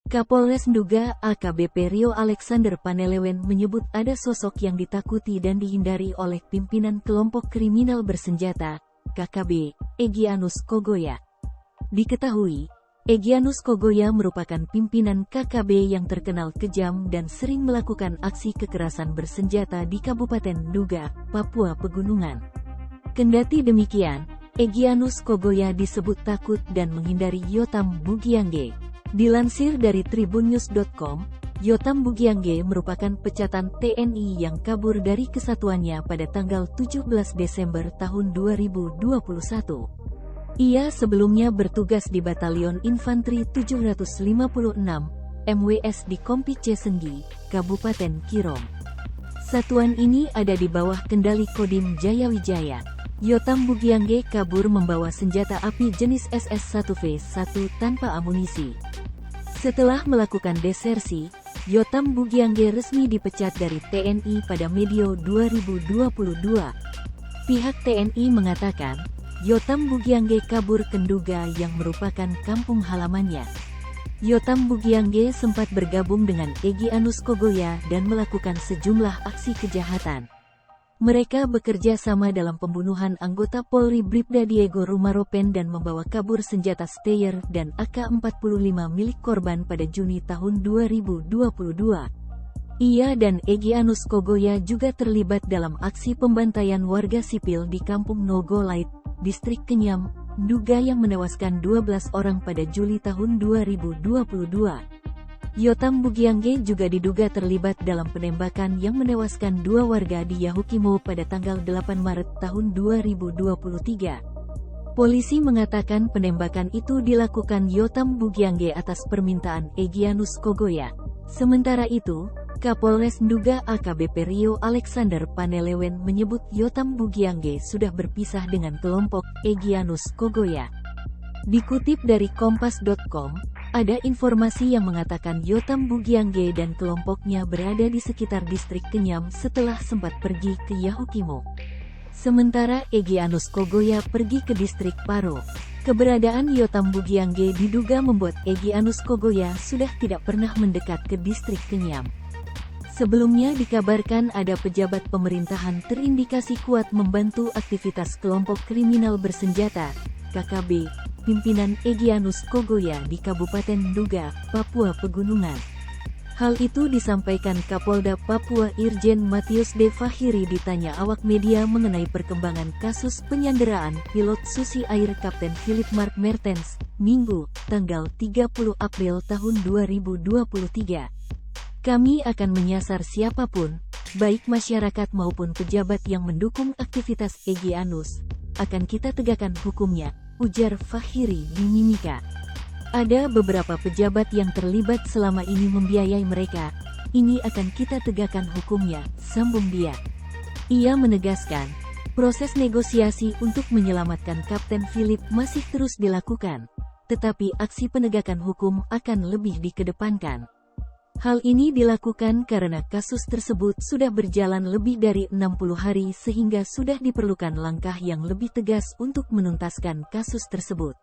Kapolres Nduga AKBP Rio Alexander Panelewen menyebut ada sosok yang ditakuti dan dihindari oleh pimpinan kelompok kriminal bersenjata, KKB, Egyanus Kogoya. Diketahui, Egyanus Kogoya merupakan pimpinan KKB yang terkenal kejam dan sering melakukan aksi kekerasan bersenjata di Kabupaten Nduga, Papua Pegunungan. Kendati demikian, Egyanus Kogoya disebut takut dan menghindari Yotam Bugiangge. Dilansir dari tribunnews.com, Yotam Bugiangge merupakan pecatan TNI yang kabur dari kesatuannya pada tanggal 17 Desember tahun 2021. Ia sebelumnya bertugas di Batalion Infanteri 756, MWS di Kompice Senggi, Kabupaten Kirong. Satuan ini ada di bawah kendali Kodim Jayawijaya. Yotam Bugiangge kabur membawa senjata api jenis SS-1V1 tanpa amunisi. Setelah melakukan desersi, Yotam Bugiangge resmi dipecat dari TNI pada Medio 2022. Pihak TNI mengatakan, Yotam Bugiangge kabur ke Nduga yang merupakan kampung halamannya. Yotam Bugiangge sempat bergabung dengan Egyanus Kogoya dan melakukan sejumlah aksi kejahatan. Mereka bekerja sama dalam pembunuhan anggota Polri Bribda Diego Rumaropen dan membawa kabur senjata Steyr dan AK-45 milik korban pada Juni tahun 2022. Ia dan Egyanus Kogoya juga terlibat dalam aksi pembantaian warga sipil di Kampung Nogolait, Distrik Kenyam, Nduga yang menewaskan 12 orang pada Juli tahun 2022. Yotam Bugiangge juga diduga terlibat dalam penembakan yang menewaskan 2 warga di Yahukimo pada tanggal 8 Maret tahun 2023. Polisi mengatakan penembakan itu dilakukan Yotam Bugiangge atas permintaan Egyanus Kogoya. Sementara itu, Kapolres Nduga AKBP Rio Alexander Panelewen menyebut Yotam Bugiangge sudah berpisah dengan kelompok Egyanus Kogoya. Dikutip dari Kompas.com, ada informasi yang mengatakan Yotam Bugiangge dan kelompoknya berada di sekitar Distrik Kenyam setelah sempat pergi ke Yahukimo. Sementara Egyanus Kogoya pergi ke Distrik Paro. Keberadaan Yotam Bugiangge diduga membuat Egyanus Kogoya sudah tidak pernah mendekat ke Distrik Kenyam. Sebelumnya dikabarkan ada pejabat pemerintahan terindikasi kuat membantu aktivitas kelompok kriminal bersenjata, KKB, pimpinan Egyanus Kogoya di Kabupaten Nduga, Papua Pegunungan. Hal itu disampaikan Kapolda Papua Irjen Matius D. Fahiri ditanya awak media mengenai perkembangan kasus penyanderaan pilot Susi Air Kapten Philip Mark Mertens, Minggu, tanggal 30 April tahun 2023. Kami akan menyasar siapapun, baik masyarakat maupun pejabat yang mendukung aktivitas Egyanus. Akan kita tegakkan hukumnya, ujar Fahiri di Mimika. Ada beberapa pejabat yang terlibat selama ini membiayai mereka. Ini akan kita tegakkan hukumnya, sambung dia. Ia menegaskan, proses negosiasi untuk menyelamatkan Kapten Philip masih terus dilakukan, tetapi aksi penegakan hukum akan lebih dikedepankan. Hal ini dilakukan karena kasus tersebut sudah berjalan lebih dari 60 hari sehingga sudah diperlukan langkah yang lebih tegas untuk menuntaskan kasus tersebut.